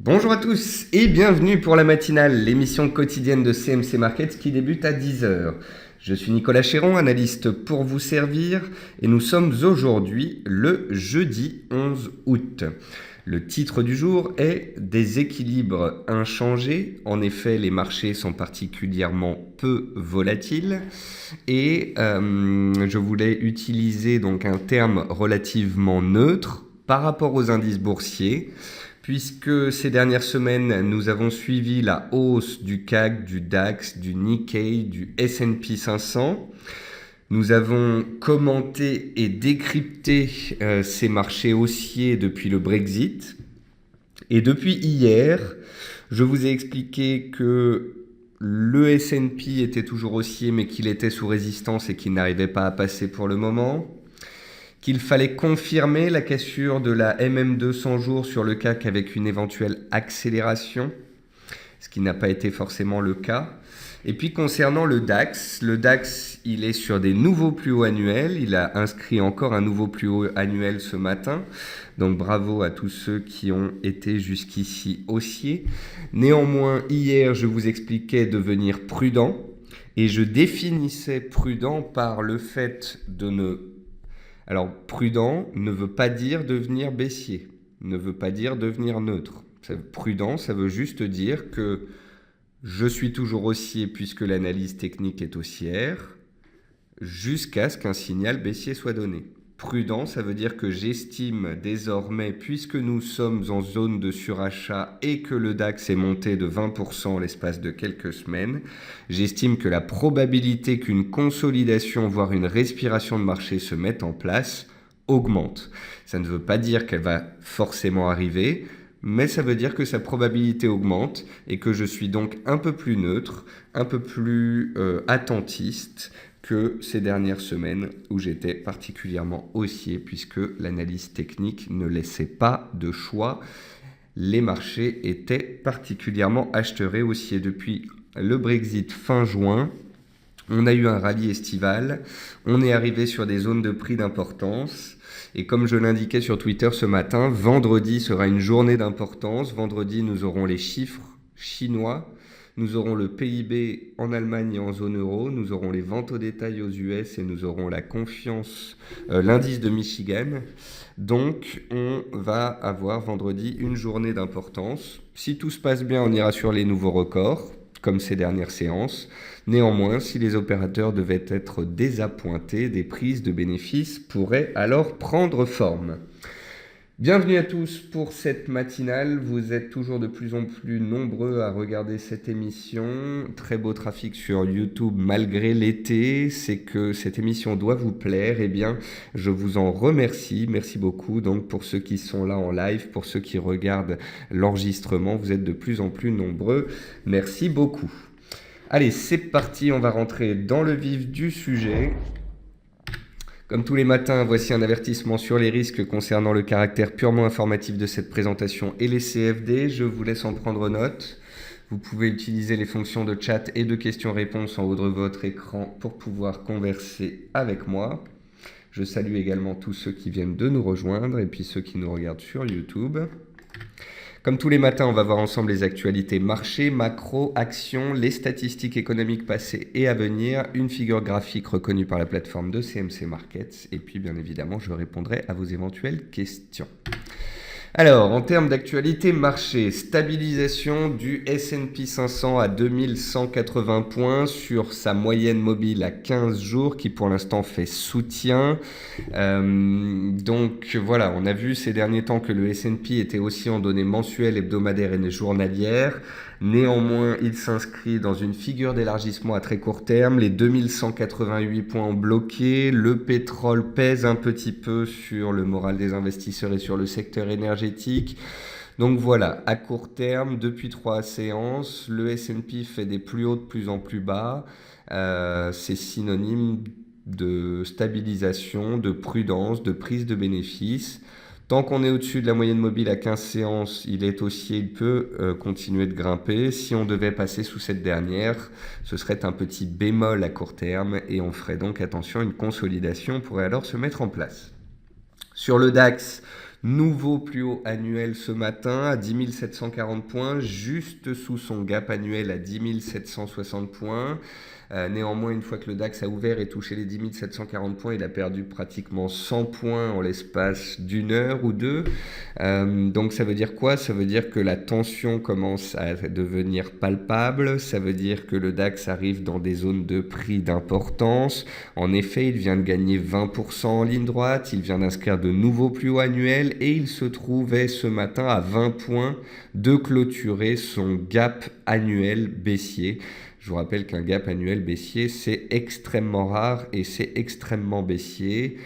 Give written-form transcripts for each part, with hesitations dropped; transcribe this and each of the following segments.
Bonjour à tous et bienvenue pour la matinale, l'émission quotidienne de CMC Markets qui débute à 10 heures. Je suis Nicolas Chéron, analyste pour vous servir et nous sommes aujourd'hui le jeudi 11 août. Le titre du jour est « Des équilibres inchangés ». En effet, les marchés sont particulièrement peu volatiles et je voulais utiliser donc un terme relativement neutre par rapport aux indices boursiers, puisque ces dernières semaines, nous avons suivi la hausse du CAC, du DAX, du Nikkei, du S&P 500. Nous avons commenté et décrypté ces marchés haussiers depuis le Brexit. Et depuis hier, je vous ai expliqué que le S&P était toujours haussier, mais qu'il était sous résistance et qu'il n'arrivait pas à passer pour le moment. Qu'il fallait confirmer la cassure de la MM2 100 jours sur le CAC avec une éventuelle accélération, ce qui n'a pas été forcément le cas. Et puis concernant le DAX, il est sur des nouveaux plus hauts annuels. Il a inscrit encore un nouveau plus haut annuel ce matin. Donc bravo à tous ceux qui ont été jusqu'ici haussiers. Néanmoins, hier, je vous expliquais de devenir prudent. Et je définissais prudent par le fait de ne... Alors, prudent ne veut pas dire devenir baissier, ne veut pas dire devenir neutre. Prudent, ça veut juste dire que je suis toujours haussier puisque l'analyse technique est haussière, jusqu'à ce qu'un signal baissier soit donné. Prudent, ça veut dire que j'estime désormais, puisque nous sommes en zone de surachat et que le DAX est monté de 20% en l'espace de quelques semaines, j'estime que la probabilité qu'une consolidation, voire une respiration de marché se mette en place, augmente. Ça ne veut pas dire qu'elle va forcément arriver, mais ça veut dire que sa probabilité augmente et que je suis donc un peu plus neutre, un peu plus attentiste que ces dernières semaines où j'étais particulièrement haussier puisque l'analyse technique ne laissait pas de choix. Les marchés étaient particulièrement acheteurés haussiers. Depuis le Brexit fin juin, on a eu un rallye estival, on est arrivé sur des zones de prix d'importance. Et comme je l'indiquais sur Twitter ce matin, vendredi sera une journée d'importance. Vendredi, nous aurons les chiffres chinois. Nous aurons le PIB en Allemagne et en zone euro, nous aurons les ventes au détail aux US et nous aurons la confiance, l'indice de Michigan. Donc, on va avoir vendredi une journée d'importance. Si tout se passe bien, on ira sur les nouveaux records, comme ces dernières séances. Néanmoins, si les opérateurs devaient être désappointés, des prises de bénéfices pourraient alors prendre forme. Bienvenue à tous pour cette matinale. Vous êtes toujours de plus en plus nombreux à regarder cette émission. Très beau trafic sur YouTube malgré l'été. C'est que cette émission doit vous plaire. Eh bien, je vous en remercie. Merci beaucoup. Donc, pour ceux qui sont là en live, pour ceux qui regardent l'enregistrement, vous êtes de plus en plus nombreux. Merci beaucoup. Allez, c'est parti. On va rentrer dans le vif du sujet. Comme tous les matins, voici un avertissement sur les risques concernant le caractère purement informatif de cette présentation et les CFD. Je vous laisse en prendre note. Vous pouvez utiliser les fonctions de chat et de questions-réponses en haut de votre écran pour pouvoir converser avec moi. Je salue également tous ceux qui viennent de nous rejoindre et puis ceux qui nous regardent sur YouTube. Comme tous les matins, on va voir ensemble les actualités marché, macro, actions, les statistiques économiques passées et à venir, une figure graphique reconnue par la plateforme de CMC Markets et puis bien évidemment, je répondrai à vos éventuelles questions. Alors, en termes d'actualité marché, stabilisation du S&P 500 à 2180 points sur sa moyenne mobile à 15 jours qui pour l'instant fait soutien. Donc voilà, on a vu ces derniers temps que le S&P était aussi en données mensuelles, hebdomadaires et journalières. Néanmoins, il s'inscrit dans une figure d'élargissement à très court terme. Les 2188 points ont bloqué. Le pétrole pèse un petit peu sur le moral des investisseurs et sur le secteur énergétique. Donc voilà, à court terme, depuis 3 séances, le S&P fait des plus hauts de plus en plus bas. C'est synonyme de stabilisation, de prudence, de prise de bénéfices. Tant qu'on est au-dessus de la moyenne mobile à 15 séances, il est haussier, il peut continuer de grimper. Si on devait passer sous cette dernière, ce serait un petit bémol à court terme et on ferait donc attention, une consolidation pourrait alors se mettre en place. Sur le DAX, Nouveau plus haut annuel ce matin à 10 740 points, juste sous son gap annuel à 10 760 points. Néanmoins, une fois que le DAX a ouvert et touché les 10 740 points, il a perdu pratiquement 100 points en l'espace d'une heure ou deux. Donc ça veut dire quoi? Ça veut dire que la tension commence à devenir palpable, ça veut dire que le DAX arrive dans des zones de prix d'importance. En effet, il vient de gagner 20% en ligne droite, il vient d'inscrire de nouveaux plus hauts annuels et il se trouvait ce matin à 20 points de clôturer son gap annuel baissier. Je vous rappelle qu'un gap annuel baissier, c'est extrêmement rare et c'est extrêmement baissier.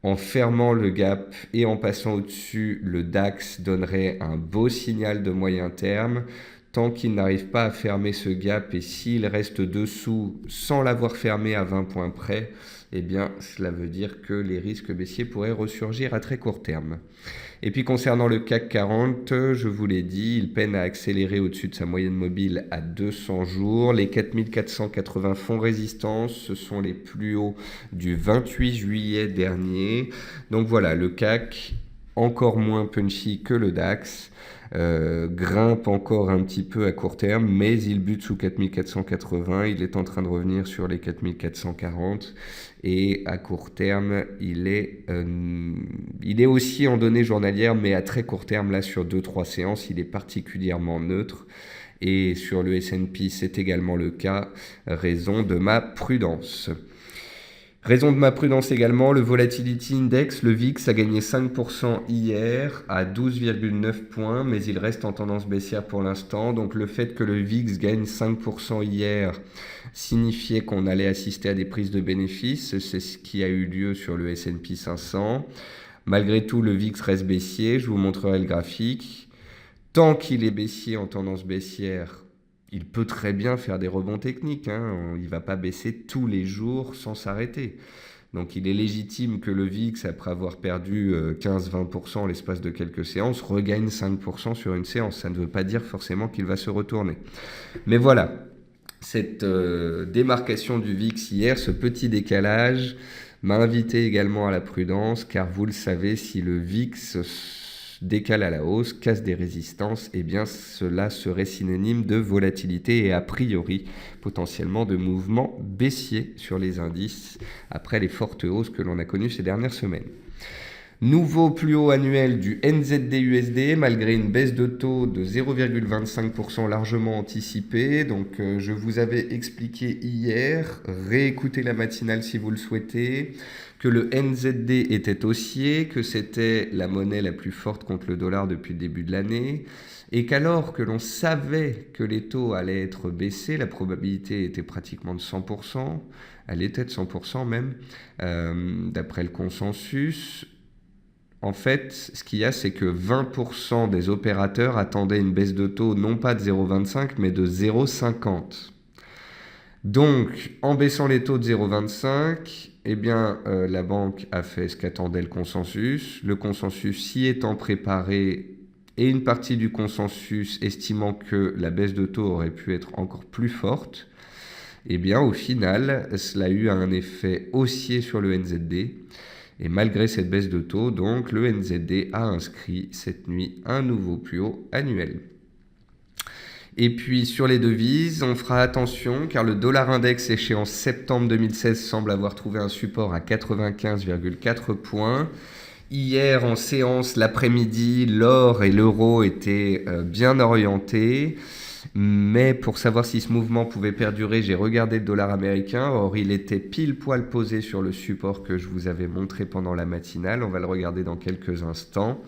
En fermant le gap et en passant au-dessus, le DAX donnerait un beau signal de moyen terme. Tant qu'il n'arrive pas à fermer ce gap et s'il reste dessous sans l'avoir fermé à 20 points près, eh bien, cela veut dire que les risques baissiers pourraient ressurgir à très court terme. Et puis concernant le CAC 40, je vous l'ai dit, il peine à accélérer au-dessus de sa moyenne mobile à 200 jours. Les 4480 font résistance, ce sont les plus hauts du 28 juillet dernier. Donc voilà, le CAC, encore moins punchy que le DAX, grimpe encore un petit peu à court terme, mais il bute sous 4480, il est en train de revenir sur les 4440 et à court terme, il est aussi en données journalières, mais à très court terme, là sur 2-3 séances, il est particulièrement neutre. Et sur le S&P, c'est également le cas, raison de ma prudence. Raison de ma prudence également, le Volatility Index, le VIX, a gagné 5% hier à 12,9 points, mais il reste en tendance baissière pour l'instant. Donc le fait que le VIX gagne 5% hier signifiait qu'on allait assister à des prises de bénéfices. C'est ce qui a eu lieu sur le S&P 500. Malgré tout, le VIX reste baissier. Je vous montrerai le graphique. Tant qu'il est baissier en tendance baissière, il peut très bien faire des rebonds techniques, il ne va pas baisser tous les jours sans s'arrêter. Donc il est légitime que le VIX, après avoir perdu 15-20% en l'espace de quelques séances, regagne 5% sur une séance. Ça ne veut pas dire forcément qu'il va se retourner. Mais voilà, cette démarcation du VIX hier, ce petit décalage, m'a invité également à la prudence, car vous le savez, si le VIX décale à la hausse, casse des résistances, eh bien cela serait synonyme de volatilité et a priori potentiellement de mouvement baissier sur les indices après les fortes hausses que l'on a connues ces dernières semaines. Nouveau plus haut annuel du NZD-USD malgré une baisse de taux de 0,25% largement anticipée. Donc je vous avais expliqué hier, réécoutez la matinale si vous le souhaitez, que le NZD était haussier, que c'était la monnaie la plus forte contre le dollar depuis le début de l'année, et qu'alors que l'on savait que les taux allaient être baissés, la probabilité était pratiquement de 100%, elle était de 100% même, d'après le consensus. En fait, ce qu'il y a, c'est que 20% des opérateurs attendaient une baisse de taux non pas de 0,25 mais de 0,50. Donc, en baissant les taux de 0,25, eh bien, la banque a fait ce qu'attendait le consensus. Le consensus s'y étant préparé et une partie du consensus estimant que la baisse de taux aurait pu être encore plus forte, eh bien, au final, cela a eu un effet haussier sur le NZD. Et malgré cette baisse de taux, donc, le NZD a inscrit cette nuit un nouveau plus haut annuel. Et puis sur les devises, on fera attention car le dollar index échéant septembre 2016 semble avoir trouvé un support à 95,4 points. Hier en séance, l'après-midi, l'or et l'euro étaient bien orientés. Mais pour savoir si ce mouvement pouvait perdurer, j'ai regardé le dollar américain. Or, il était pile poil posé sur le support que je vous avais montré pendant la matinale. On va le regarder dans quelques instants.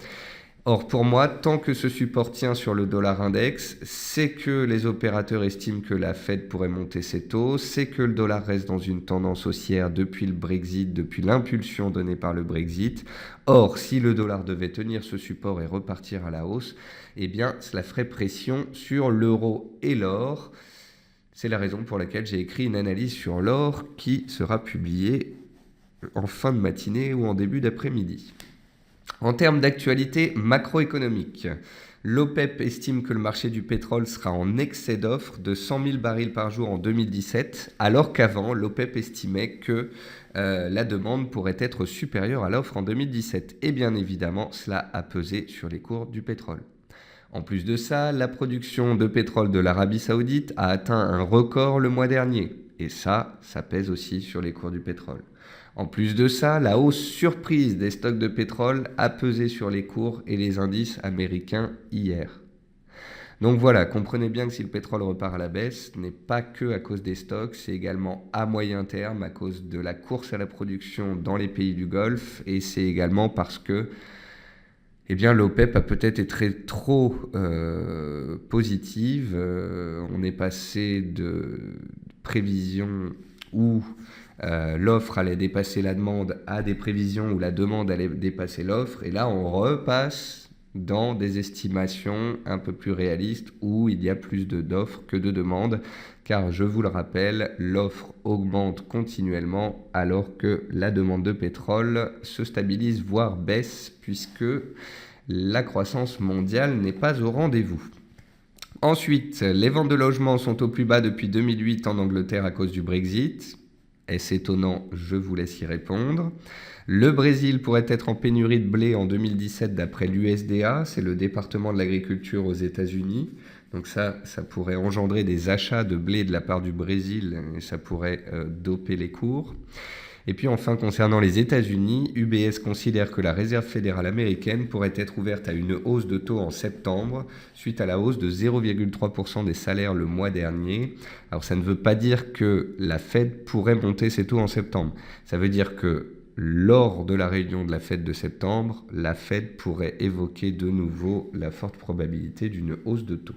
Or, pour moi, tant que ce support tient sur le dollar index, c'est que les opérateurs estiment que la Fed pourrait monter ses taux, c'est que le dollar reste dans une tendance haussière depuis le Brexit, depuis l'impulsion donnée par le Brexit. Or, si le dollar devait tenir ce support et repartir à la hausse, eh bien, cela ferait pression sur l'euro et l'or. C'est la raison pour laquelle j'ai écrit une analyse sur l'or qui sera publiée en fin de matinée ou en début d'après-midi. En termes d'actualité macroéconomique, l'OPEP estime que le marché du pétrole sera en excès d'offres de 100 000 barils par jour en 2017, alors qu'avant, l'OPEP estimait que la demande pourrait être supérieure à l'offre en 2017. Et bien évidemment, cela a pesé sur les cours du pétrole. En plus de ça, la production de pétrole de l'Arabie Saoudite a atteint un record le mois dernier. Et ça pèse aussi sur les cours du pétrole. En plus de ça, la hausse surprise des stocks de pétrole a pesé sur les cours et les indices américains hier. Donc voilà, comprenez bien que si le pétrole repart à la baisse, ce n'est pas que à cause des stocks, c'est également à moyen terme à cause de la course à la production dans les pays du Golfe, et c'est également parce que l'OPEP a peut-être été trop positive. On est passé de prévisions où l'offre allait dépasser la demande à des prévisions où la demande allait dépasser l'offre. Et là, on repasse dans des estimations un peu plus réalistes où il y a plus d'offres que de demandes. Car je vous le rappelle, l'offre augmente continuellement alors que la demande de pétrole se stabilise, voire baisse, puisque la croissance mondiale n'est pas au rendez-vous. Ensuite, les ventes de logements sont au plus bas depuis 2008 en Angleterre à cause du Brexit. Est-ce étonnant? Je vous laisse y répondre. Le Brésil pourrait être en pénurie de blé en 2017 d'après l'USDA, c'est le département de l'agriculture aux États-Unis. Donc ça pourrait engendrer des achats de blé de la part du Brésil et ça pourrait doper les cours. Et puis enfin, concernant les États-Unis, UBS considère que la Réserve fédérale américaine pourrait être ouverte à une hausse de taux en septembre, suite à la hausse de 0,3% des salaires le mois dernier. Alors ça ne veut pas dire que la Fed pourrait monter ses taux en septembre. Ça veut dire que lors de la réunion de la Fed de septembre, la Fed pourrait évoquer de nouveau la forte probabilité d'une hausse de taux.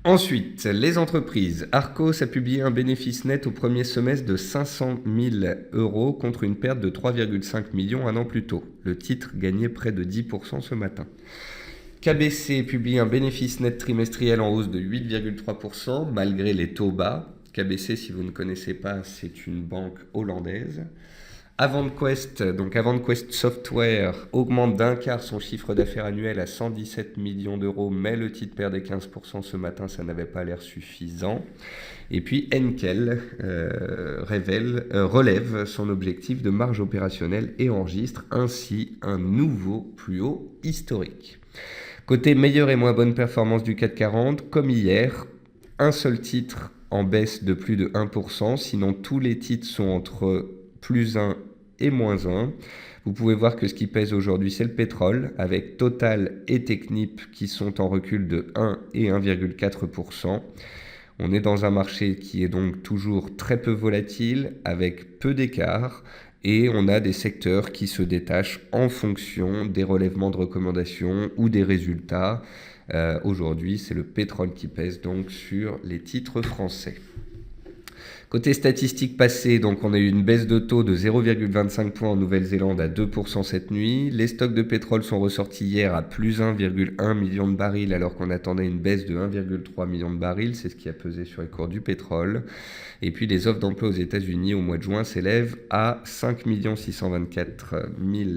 Ensuite, les entreprises. Arcos a publié un bénéfice net au premier semestre de 500 000 euros contre une perte de 3,5 millions un an plus tôt. Le titre gagnait près de 10% ce matin. KBC publie un bénéfice net trimestriel en hausse de 8,3% malgré les taux bas. KBC, si vous ne connaissez pas, c'est une banque hollandaise. AvantQuest Software augmente d'un quart son chiffre d'affaires annuel à 117 millions d'euros, mais le titre perdait 15% ce matin, ça n'avait pas l'air suffisant. Et puis Henkel relève son objectif de marge opérationnelle et enregistre ainsi un nouveau plus haut historique. Côté meilleure et moins bonne performance du CAC 40, comme hier, un seul titre en baisse de plus de 1%, sinon tous les titres sont entre plus 1 et moins 1. Vous pouvez voir que ce qui pèse aujourd'hui, c'est le pétrole, avec Total et Technip qui sont en recul de 1 et 1,4%. On est dans un marché qui est donc toujours très peu volatile, avec peu d'écart, et on a des secteurs qui se détachent en fonction des relèvements de recommandations ou des résultats. Aujourd'hui, c'est le pétrole qui pèse donc sur les titres français. Côté statistiques passées, donc on a eu une baisse de taux de 0,25 points en Nouvelle-Zélande à 2% cette nuit. Les stocks de pétrole sont ressortis hier à plus 1,1 million de barils alors qu'on attendait une baisse de 1,3 million de barils. C'est ce qui a pesé sur les cours du pétrole. Et puis les offres d'emploi aux États-Unis au mois de juin s'élèvent à 5 624 000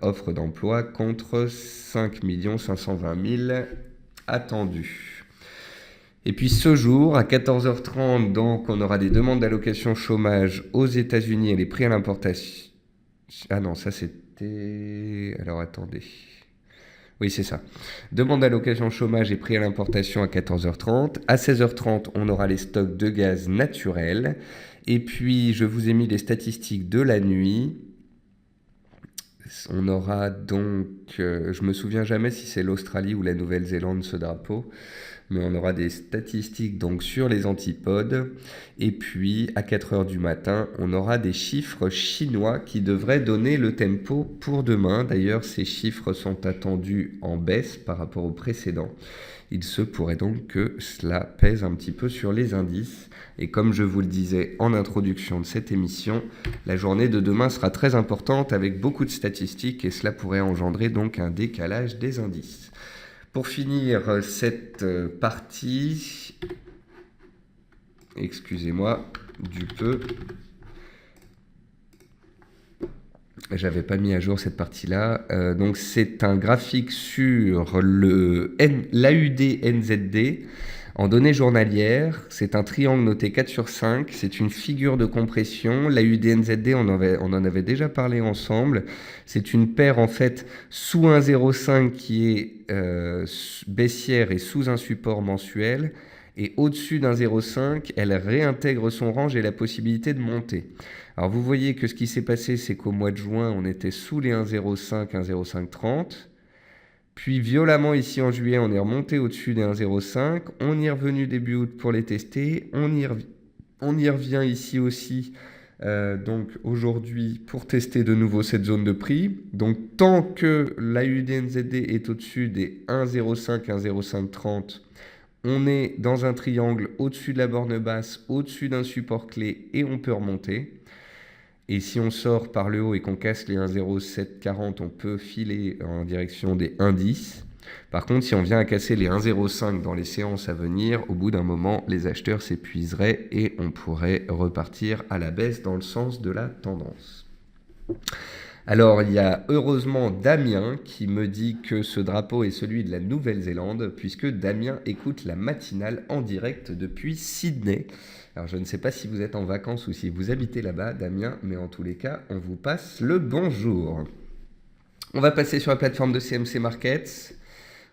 offres d'emploi contre 5 520 000 attendues. Et puis ce jour, à 14h30, donc, on aura des demandes d'allocation chômage aux États-Unis et les prix à l'importation. Ah non, ça c'était... Alors attendez. Oui, c'est ça. Demande d'allocation chômage et prix à l'importation à 14h30. À 16h30, on aura les stocks de gaz naturel. Et puis, je vous ai mis les statistiques de la nuit. On aura donc... je me souviens jamais si c'est l'Australie ou la Nouvelle-Zélande, ce drapeau. Mais on aura des statistiques donc sur les antipodes. Et puis, à 4h du matin, on aura des chiffres chinois qui devraient donner le tempo pour demain. D'ailleurs, ces chiffres sont attendus en baisse par rapport aux précédents. Il se pourrait donc que cela pèse un petit peu sur les indices. Et comme je vous le disais en introduction de cette émission, la journée de demain sera très importante avec beaucoup de statistiques et cela pourrait engendrer donc un décalage des indices. Pour finir cette partie, excusez-moi du peu, J'avais pas mis à jour cette partie-là. Donc c'est un graphique sur l'AUD NZD en données journalières. C'est un triangle noté 4 sur 5. C'est une figure de compression. L'AUD NZD, on en avait déjà parlé ensemble. C'est une paire en fait sous 1,05 qui est baissière et sous un support mensuel. Et au-dessus d'un 0,5, elle réintègre son range et la possibilité de monter. Alors vous voyez que ce qui s'est passé, c'est qu'au mois de juin, on était sous les 1,05, 1,0530. Puis violemment ici en juillet, on est remonté au-dessus des 1,05. On y est revenu début août pour les tester. On y revient ici aussi donc aujourd'hui pour tester de nouveau cette zone de prix. Donc tant que l'AUD-NZD est au-dessus des 1,05, 1,0530, on est dans un triangle au-dessus de la borne basse, au-dessus d'un support clé et on peut remonter. Et si on sort par le haut et qu'on casse les 1,0740, on peut filer en direction des 1,10. Par contre, si on vient à casser les 1,05 dans les séances à venir, au bout d'un moment, les acheteurs s'épuiseraient et on pourrait repartir à la baisse dans le sens de la tendance. Alors, il y a heureusement Damien qui me dit que ce drapeau est celui de la Nouvelle-Zélande, puisque Damien écoute la matinale en direct depuis Sydney. Alors, je ne sais pas si vous êtes en vacances ou si vous habitez là-bas, Damien, mais en tous les cas, on vous passe le bonjour. On va passer sur la plateforme de CMC Markets.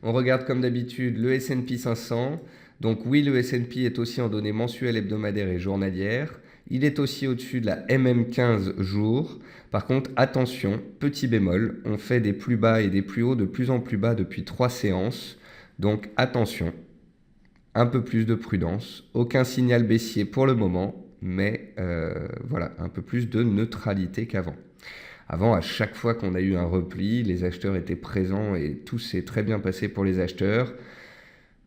On regarde comme d'habitude le S&P 500. Donc oui, le S&P est aussi en données mensuelles, hebdomadaires et journalières. Il est aussi au-dessus de la MM15 jours. Par contre, attention, petit bémol, on fait des plus bas et des plus hauts de plus en plus bas depuis 3 séances. Donc attention, un peu plus de prudence. Aucun signal baissier pour le moment, mais voilà, un peu plus de neutralité qu'avant. Avant, à chaque fois qu'on a eu un repli, les acheteurs étaient présents et tout s'est très bien passé pour les acheteurs.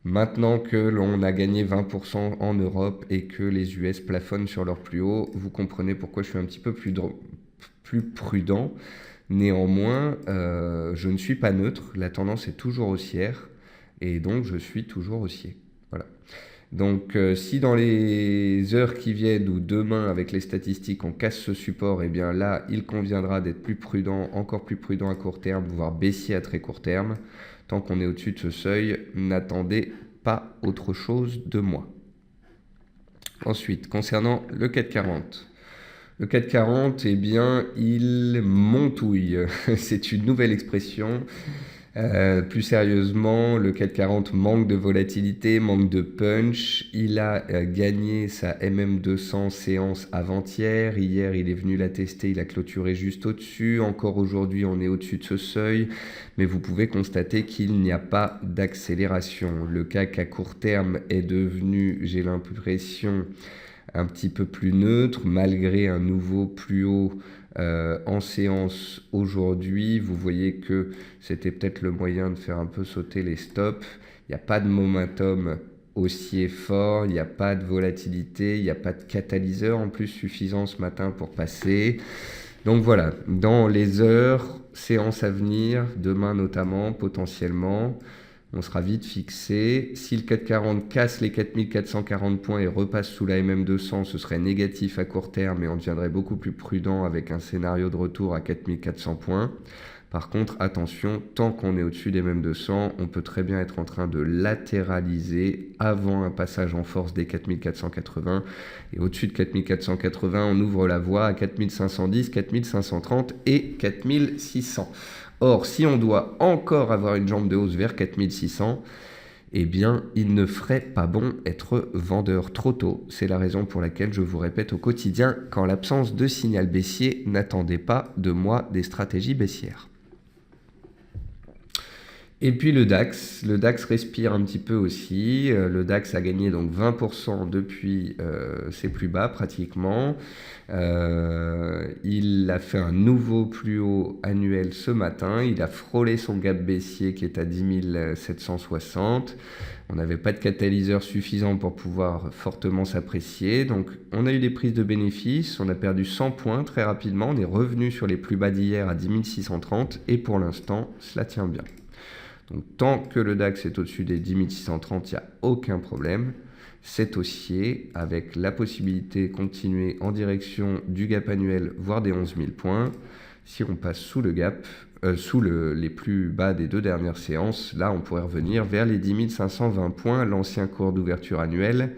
Maintenant que l'on a gagné 20% en Europe et que les US plafonnent sur leur plus haut, vous comprenez pourquoi je suis un petit peu plus prudent. Néanmoins, je ne suis pas neutre, la tendance est toujours haussière et donc je suis toujours haussier. Voilà. Donc si dans les heures qui viennent ou demain avec les statistiques on casse ce support, eh bien là il conviendra d'être plus prudent, encore plus prudent à court terme, voire baissier à très court terme. Tant qu'on est au-dessus de ce seuil, n'attendez pas autre chose de moi. Ensuite, concernant le CAC 40. Le CAC 40, eh bien, il montouille. C'est une nouvelle expression. Plus sérieusement, le CAC 40 manque de volatilité, manque de punch. Il a gagné sa MM200 séance avant-hier. Hier, il est venu la tester, il a clôturé juste au-dessus. Encore aujourd'hui, on est au-dessus de ce seuil. Mais vous pouvez constater qu'il n'y a pas d'accélération. Le CAC à court terme est devenu, j'ai l'impression, un petit peu plus neutre, malgré un nouveau plus haut en séance aujourd'hui. Vous voyez que c'était peut-être le moyen de faire un peu sauter les stops. Il n'y a pas de momentum haussier fort, il n'y a pas de volatilité, il n'y a pas de catalyseur en plus suffisant ce matin pour passer. Donc voilà, dans les heures, séance à venir, demain notamment, potentiellement, on sera vite fixé. Si le CAC 40 casse les 4440 points et repasse sous la MM200, ce serait négatif à court terme et on deviendrait beaucoup plus prudent avec un scénario de retour à 4400 points. Par contre, attention, tant qu'on est au-dessus des MM200, on peut très bien être en train de latéraliser avant un passage en force des 4480. Et au-dessus de 4480, on ouvre la voie à 4510, 4530 et 4600. Or, si on doit encore avoir une jambe de hausse vers 4600, eh bien, il ne ferait pas bon être vendeur trop tôt. C'est la raison pour laquelle je vous répète au quotidien qu'en l'absence de signal baissier, n'attendez pas de moi des stratégies baissières. Et puis le DAX respire un petit peu aussi. Le DAX a gagné donc 20% depuis ses plus bas pratiquement. Il a fait un nouveau plus haut annuel ce matin. Il a frôlé son gap baissier qui est à 10 760. On n'avait pas de catalyseur suffisant pour pouvoir fortement s'apprécier. Donc on a eu des prises de bénéfices. On a perdu 100 points très rapidement. On est revenu sur les plus bas d'hier à 10 630. Et pour l'instant, cela tient bien. Donc tant que le DAX est au-dessus des 10 630, il n'y a aucun problème. C'est haussier avec la possibilité de continuer en direction du gap annuel, voire des 11 000 points. Si on passe sous le gap, sous les plus bas des 2 dernières séances, là on pourrait revenir vers les 10 520 points, l'ancien cours d'ouverture annuel,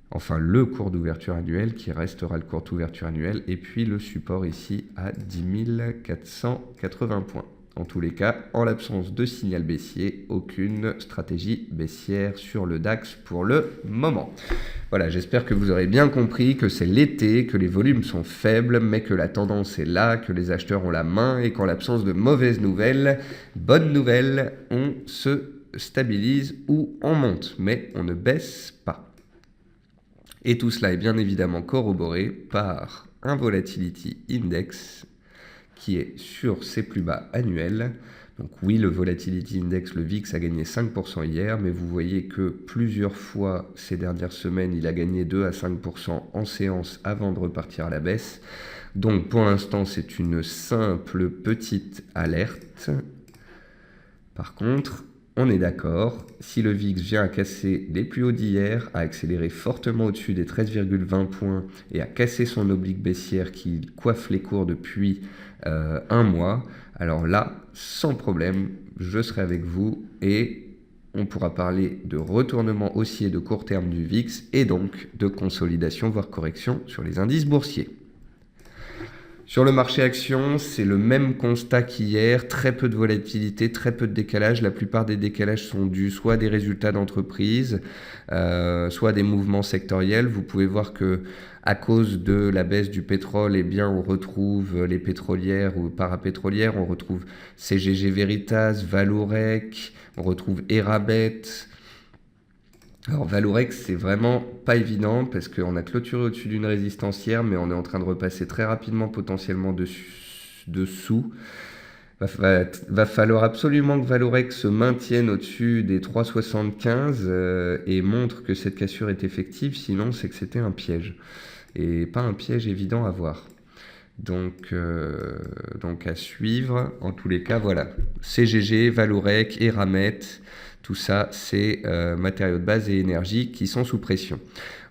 enfin le cours d'ouverture annuel qui restera le cours d'ouverture annuel, et puis le support ici à 10 480 points. En tous les cas, en l'absence de signal baissier, aucune stratégie baissière sur le DAX pour le moment. Voilà, j'espère que vous aurez bien compris que c'est l'été, que les volumes sont faibles, mais que la tendance est là, que les acheteurs ont la main et qu'en l'absence de mauvaises nouvelles, bonnes nouvelles, on se stabilise ou on monte, mais on ne baisse pas. Et tout cela est bien évidemment corroboré par un Volatility Index qui est sur ses plus bas annuels. Donc oui, le Volatility Index, le VIX, a gagné 5% hier, mais vous voyez que plusieurs fois ces dernières semaines, il a gagné 2 à 5% en séance avant de repartir à la baisse. Donc pour l'instant, c'est une simple petite alerte. Par contre, on est d'accord, si le VIX vient à casser les plus hauts d'hier, à accélérer fortement au-dessus des 13,20 points et à casser son oblique baissière qui coiffe les cours depuis un mois, alors là, sans problème, je serai avec vous et on pourra parler de retournement haussier de court terme du VIX et donc de consolidation voire correction sur les indices boursiers. Sur le marché action, c'est le même constat qu'hier, très peu de volatilité, très peu de décalage. La plupart des décalages sont dus soit à des résultats d'entreprise, soit à des mouvements sectoriels. Vous pouvez voir que à cause de la baisse du pétrole, eh bien, on retrouve les pétrolières ou parapétrolières, on retrouve CGG Veritas, Vallourec, on retrouve Eramet. Alors Vallourec, c'est vraiment pas évident parce qu'on a clôturé au-dessus d'une résistance hier, mais on est en train de repasser très rapidement potentiellement dessous. Va falloir absolument que Vallourec se maintienne au-dessus des 3,75 et montre que cette cassure est effective, sinon c'est que c'était un piège. Et pas un piège évident à voir. Donc à suivre, en tous les cas, voilà. CGG, Vallourec, Eramet, tout ça, c'est matériaux de base et énergie qui sont sous pression.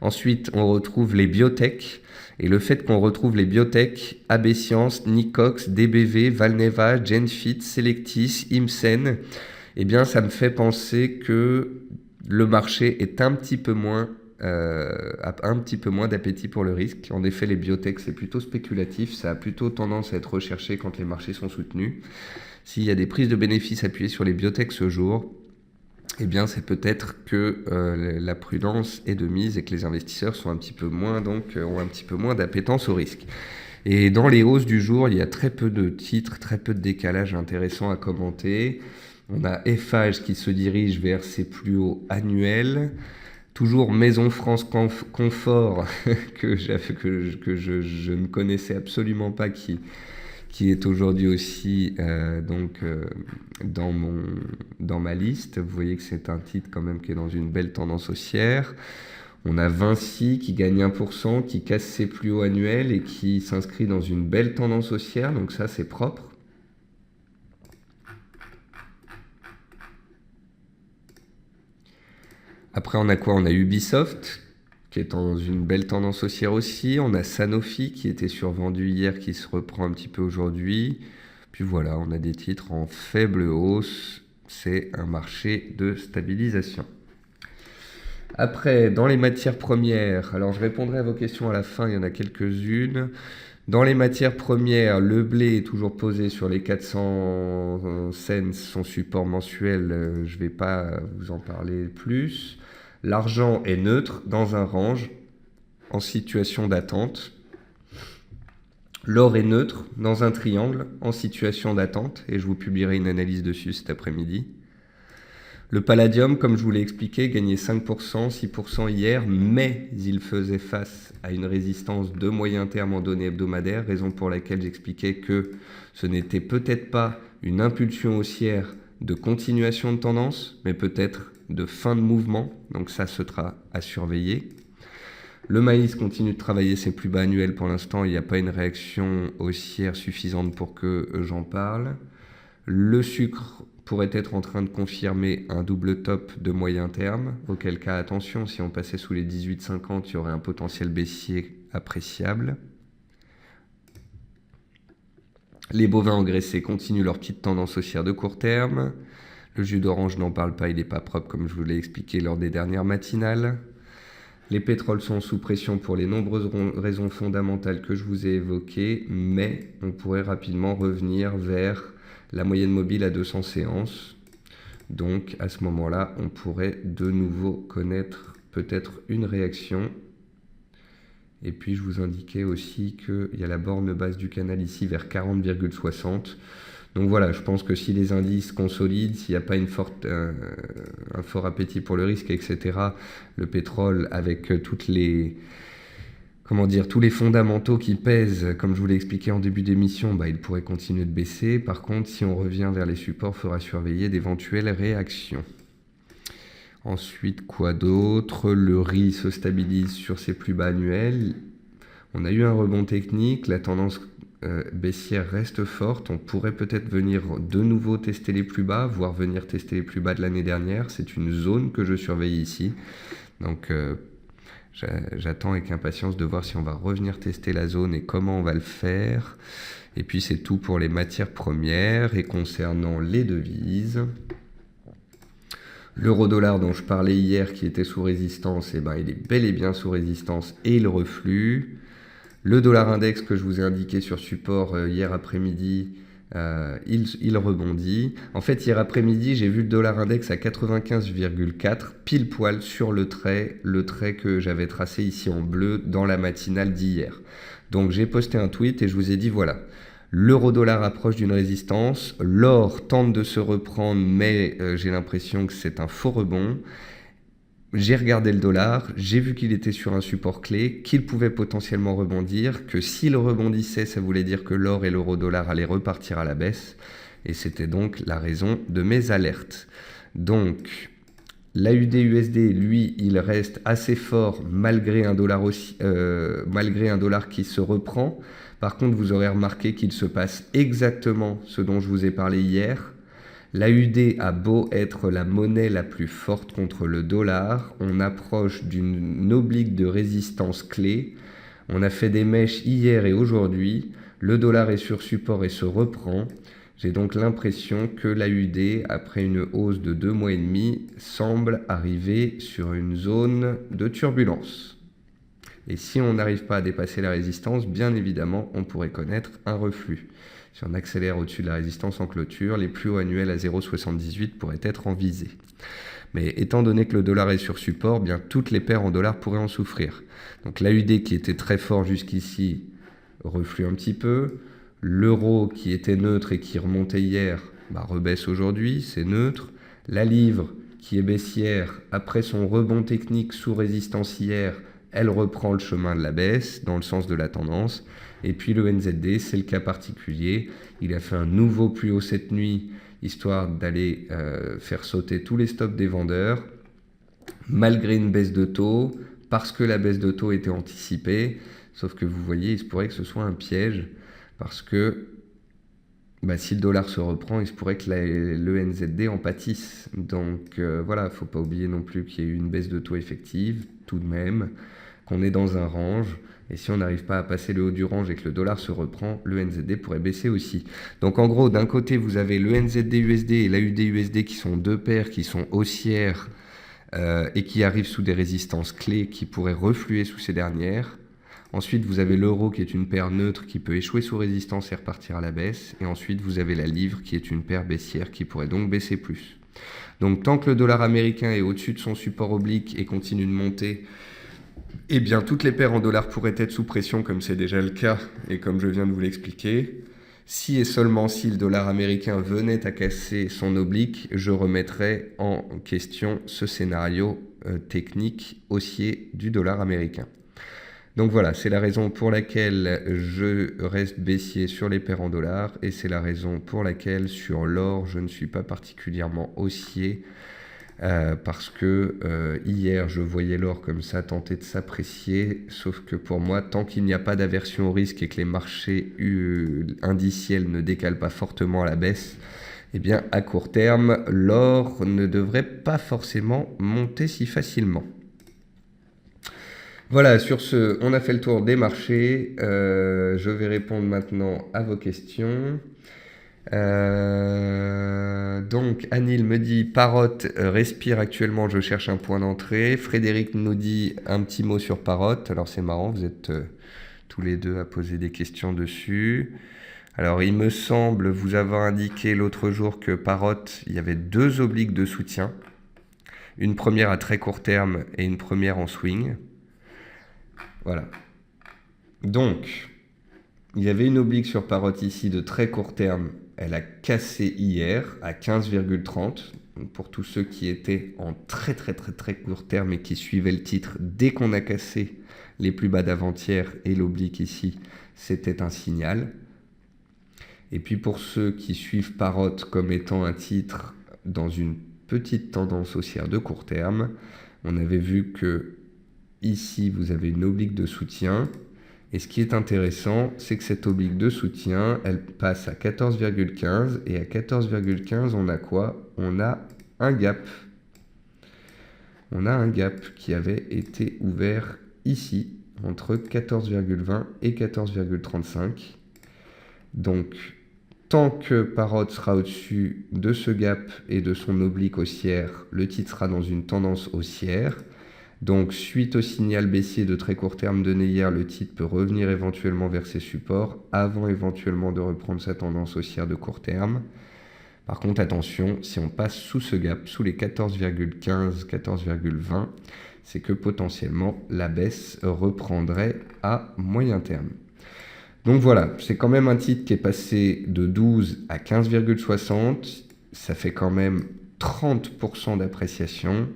Ensuite, on retrouve les biotech. Et le fait qu'on retrouve les biotech, AB Science, Nicox, DBV, Valneva, Genfit, Selectis, Imsen, eh bien, ça me fait penser que le marché est un petit peu moins d'appétit pour le risque. En effet, les biotech, c'est plutôt spéculatif. Ça a plutôt tendance à être recherché quand les marchés sont soutenus. S'il y a des prises de bénéfices appuyées sur les biotech ce jour, eh bien, c'est peut-être que la prudence est de mise et que les investisseurs sont un petit peu moins, ont un petit peu moins d'appétence au risque. Et dans les hausses du jour, il y a très peu de titres, très peu de décalages intéressants à commenter. On a Eiffage qui se dirige vers ses plus hauts annuels. Toujours Maison France Confort que je ne connaissais absolument pas, qui est aujourd'hui aussi dans ma liste. Vous voyez que c'est un titre quand même qui est dans une belle tendance haussière. On a Vinci qui gagne 1%, qui casse ses plus hauts annuels et qui s'inscrit dans une belle tendance haussière. Donc ça, c'est propre. Après, on a quoi? On a Ubisoft, qui est dans une belle tendance haussière aussi. On a Sanofi, qui était survendu hier, qui se reprend un petit peu aujourd'hui. Puis voilà, on a des titres en faible hausse. C'est un marché de stabilisation. Après, dans les matières premières, alors je répondrai à vos questions à la fin, il y en a quelques-unes. Dans les matières premières, le blé est toujours posé sur les 400 cents, son support mensuel, je ne vais pas vous en parler plus. L'argent est neutre dans un range en situation d'attente. L'or est neutre dans un triangle en situation d'attente et je vous publierai une analyse dessus cet après-midi. Le palladium, comme je vous l'ai expliqué, gagnait 5%, 6% hier, mais il faisait face à une résistance de moyen terme en données hebdomadaires, raison pour laquelle j'expliquais que ce n'était peut-être pas une impulsion haussière de continuation de tendance, mais peut-être de fin de mouvement, donc ça sera à surveiller. Le maïs continue de travailler ses plus bas annuels pour l'instant, il n'y a pas une réaction haussière suffisante pour que j'en parle. Le sucre pourrait être en train de confirmer un double top de moyen terme, auquel cas, attention, si on passait sous les 18,50, il y aurait un potentiel baissier appréciable. Les bovins engraissés continuent leur petite tendance haussière de court terme. Le jus d'orange, n'en parle pas, il n'est pas propre comme je vous l'ai expliqué lors des dernières matinales. Les pétroles sont sous pression pour les nombreuses raisons fondamentales que je vous ai évoquées, mais on pourrait rapidement revenir vers la moyenne mobile à 200 séances. Donc à ce moment-là, on pourrait de nouveau connaître peut-être une réaction. Et puis je vous indiquais aussi qu'il y a la borne basse du canal ici vers 40,60. Donc voilà, je pense que si les indices consolident, s'il n'y a pas un fort appétit pour le risque, etc., le pétrole avec tous les fondamentaux qui pèsent, comme je vous l'ai expliqué en début d'émission, il pourrait continuer de baisser. Par contre, si on revient vers les supports, il faudra surveiller d'éventuelles réactions. Ensuite, quoi d'autre? Le riz se stabilise sur ses plus bas annuels. On a eu un rebond technique, la tendance baissière reste forte. On pourrait peut-être venir de nouveau tester les plus bas, voire venir tester les plus bas de l'année dernière. C'est une zone que je surveille ici. Donc j'attends avec impatience de voir si on va revenir tester la zone et comment on va le faire. Et puis c'est tout pour les matières premières. Et concernant les devises, l'euro-dollar dont je parlais hier qui était sous résistance, il est bel et bien sous résistance et il reflue. Le dollar index que je vous ai indiqué sur support hier après-midi, il rebondit. En fait, hier après-midi, j'ai vu le dollar index à 95,4, pile poil sur le trait que j'avais tracé ici en bleu dans la matinale d'hier. Donc j'ai posté un tweet et je vous ai dit voilà, l'euro-dollar approche d'une résistance, l'or tente de se reprendre, mais j'ai l'impression que c'est un faux rebond. J'ai regardé le dollar, j'ai vu qu'il était sur un support clé, qu'il pouvait potentiellement rebondir, que s'il rebondissait, ça voulait dire que l'or et l'euro-dollar allaient repartir à la baisse. Et c'était donc la raison de mes alertes. Donc, l'AUD-USD, lui, il reste assez fort malgré un dollar qui se reprend. Par contre, vous aurez remarqué qu'il se passe exactement ce dont je vous ai parlé hier. L'AUD a beau être la monnaie la plus forte contre le dollar, on approche d'une oblique de résistance clé. On a fait des mèches hier et aujourd'hui, le dollar est sur support et se reprend. J'ai donc l'impression que l'AUD, après une hausse de 2 mois et demi, semble arriver sur une zone de turbulence. Et si on n'arrive pas à dépasser la résistance, bien évidemment, on pourrait connaître un reflux. Si on accélère au-dessus de la résistance en clôture, les plus hauts annuels à 0,78 pourraient être en visée. Mais étant donné que le dollar est sur support, bien toutes les paires en dollars pourraient en souffrir. Donc l'AUD qui était très fort jusqu'ici reflue un petit peu. L'euro qui était neutre et qui remontait hier rebaisse aujourd'hui, c'est neutre. La livre qui est baissière après son rebond technique sous résistance hier, elle reprend le chemin de la baisse dans le sens de la tendance. Et puis le NZD, c'est le cas particulier. Il a fait un nouveau plus haut cette nuit, histoire d'aller faire sauter tous les stops des vendeurs, malgré une baisse de taux, parce que la baisse de taux était anticipée. Sauf que vous voyez, il se pourrait que ce soit un piège, parce que si le dollar se reprend, il se pourrait que le NZD en pâtisse. Donc voilà, il ne faut pas oublier non plus qu'il y a eu une baisse de taux effective, tout de même, qu'on est dans un range. Et si on n'arrive pas à passer le haut du range et que le dollar se reprend, le NZD pourrait baisser aussi. Donc en gros, d'un côté, vous avez le NZD-USD et l'AUD-USD qui sont deux paires qui sont haussières et qui arrivent sous des résistances clés qui pourraient refluer sous ces dernières. Ensuite, vous avez l'euro qui est une paire neutre qui peut échouer sous résistance et repartir à la baisse. Et ensuite, vous avez la livre qui est une paire baissière qui pourrait donc baisser plus. Donc tant que le dollar américain est au-dessus de son support oblique et continue de monter, eh bien, toutes les paires en dollars pourraient être sous pression, comme c'est déjà le cas, et comme je viens de vous l'expliquer. Si et seulement si le dollar américain venait à casser son oblique, je remettrais en question ce scénario technique haussier du dollar américain. Donc voilà, c'est la raison pour laquelle je reste baissier sur les paires en dollars, et c'est la raison pour laquelle sur l'or, je ne suis pas particulièrement haussier, parce que hier je voyais l'or comme ça tenter de s'apprécier, sauf que pour moi, tant qu'il n'y a pas d'aversion au risque et que les marchés indiciels ne décalent pas fortement à la baisse, eh bien à court terme, l'or ne devrait pas forcément monter si facilement. Voilà, sur ce, on a fait le tour des marchés. Je vais répondre maintenant à vos questions. Donc, Anil me dit, Parrot respire actuellement, je cherche un point d'entrée. Frédéric nous dit un petit mot sur Parrot. Alors, c'est marrant, vous êtes tous les deux à poser des questions dessus. Alors, il me semble vous avoir indiqué l'autre jour que Parrot, il y avait 2 obliques de soutien. Une première à très court terme et une première en swing. Voilà. Donc, il y avait une oblique sur Parrot ici de très court terme. Elle a cassé hier à 15,30. Pour tous ceux qui étaient en très court terme et qui suivaient le titre, dès qu'on a cassé les plus bas d'avant-hier et l'oblique ici, c'était un signal. Et puis pour ceux qui suivent Parrot comme étant un titre dans une petite tendance haussière de court terme, on avait vu que ici, vous avez une oblique de soutien. Et ce qui est intéressant, c'est que cette oblique de soutien, elle passe à 14,15. Et à 14,15, on a quoi? On a un gap. On a un gap qui avait été ouvert ici, entre 14,20 et 14,35. Donc, tant que Parrot sera au-dessus de ce gap et de son oblique haussière, le titre sera dans une tendance haussière. Donc, suite au signal baissier de très court terme donné hier, le titre peut revenir éventuellement vers ses supports avant éventuellement de reprendre sa tendance haussière de court terme. Par contre, attention, si on passe sous ce gap, sous les 14,15, 14,20, c'est que potentiellement la baisse reprendrait à moyen terme. Donc voilà, c'est quand même un titre qui est passé de 12 à 15,60. Ça fait quand même 30% d'appréciation.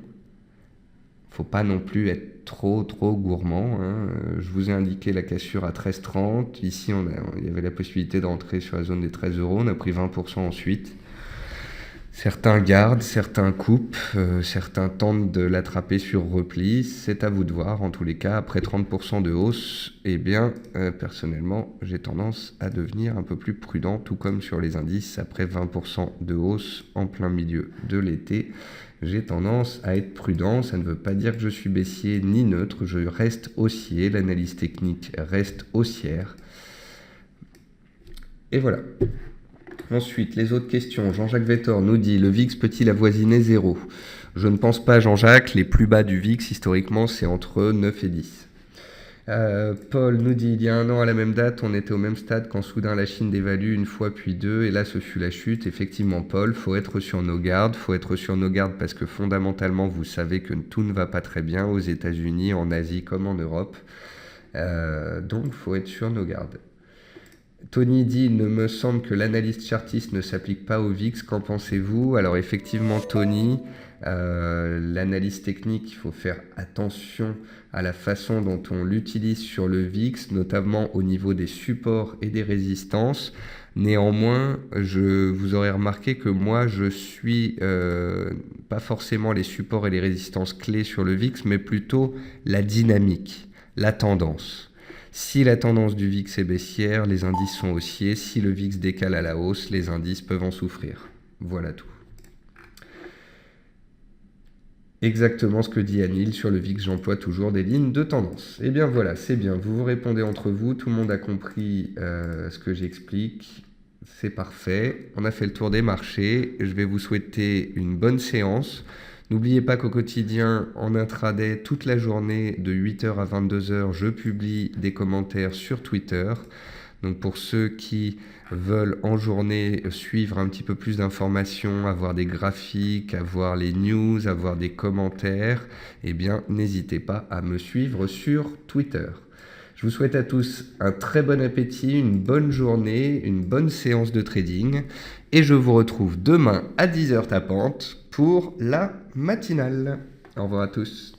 Faut pas non plus être trop gourmand, hein. Je vous ai indiqué la cassure à 13,30. Ici, il y avait la possibilité d'entrer sur la zone des 13 euros. On a pris 20% ensuite. Certains gardent, certains coupent, certains tentent de l'attraper sur repli. C'est à vous de voir. En tous les cas, après 30% de hausse, eh bien, personnellement, j'ai tendance à devenir un peu plus prudent, tout comme sur les indices. Après 20% de hausse en plein milieu de l'été, j'ai tendance à être prudent. Ça ne veut pas dire que je suis baissier ni neutre. Je reste haussier. L'analyse technique reste haussière. Et voilà. Ensuite, les autres questions. Jean-Jacques Vettor nous dit, le VIX peut-il avoisiner 0? Je ne pense pas, Jean-Jacques. Les plus bas du VIX, historiquement, c'est entre 9 et 10. Paul nous dit, il y a 1 an à la même date, on était au même stade quand soudain la Chine dévalue une fois puis deux, et là ce fut la chute. Effectivement, Paul, faut être sur nos gardes. Faut être sur nos gardes parce que fondamentalement, vous savez que tout ne va pas très bien aux États-Unis, en Asie comme en Europe. Donc, faut être sur nos gardes. Tony dit, il ne me semble que l'analyse chartiste ne s'applique pas au VIX. Qu'en pensez-vous? Alors effectivement, Tony, l'analyse technique, il faut faire attention à la façon dont on l'utilise sur le VIX, notamment au niveau des supports et des résistances. Néanmoins, vous aurez remarqué que moi, je suis pas forcément les supports et les résistances clés sur le VIX, mais plutôt la dynamique, la tendance. Si la tendance du VIX est baissière, les indices sont haussiers. Si le VIX décale à la hausse, les indices peuvent en souffrir. Voilà tout. Exactement ce que dit Anil. Sur le VIX, j'emploie toujours des lignes de tendance. Eh bien voilà, c'est bien. Vous vous répondez entre vous. Tout le monde a compris ce que j'explique. C'est parfait. On a fait le tour des marchés. Je vais vous souhaiter une bonne séance. N'oubliez pas qu'au quotidien, en intraday, toute la journée, de 8h à 22h, je publie des commentaires sur Twitter. Donc pour ceux qui veulent en journée suivre un petit peu plus d'informations, avoir des graphiques, avoir les news, avoir des commentaires, eh bien n'hésitez pas à me suivre sur Twitter. Je vous souhaite à tous un très bon appétit, une bonne journée, une bonne séance de trading. Et je vous retrouve demain à 10h tapante pour la matinale. Au revoir à tous.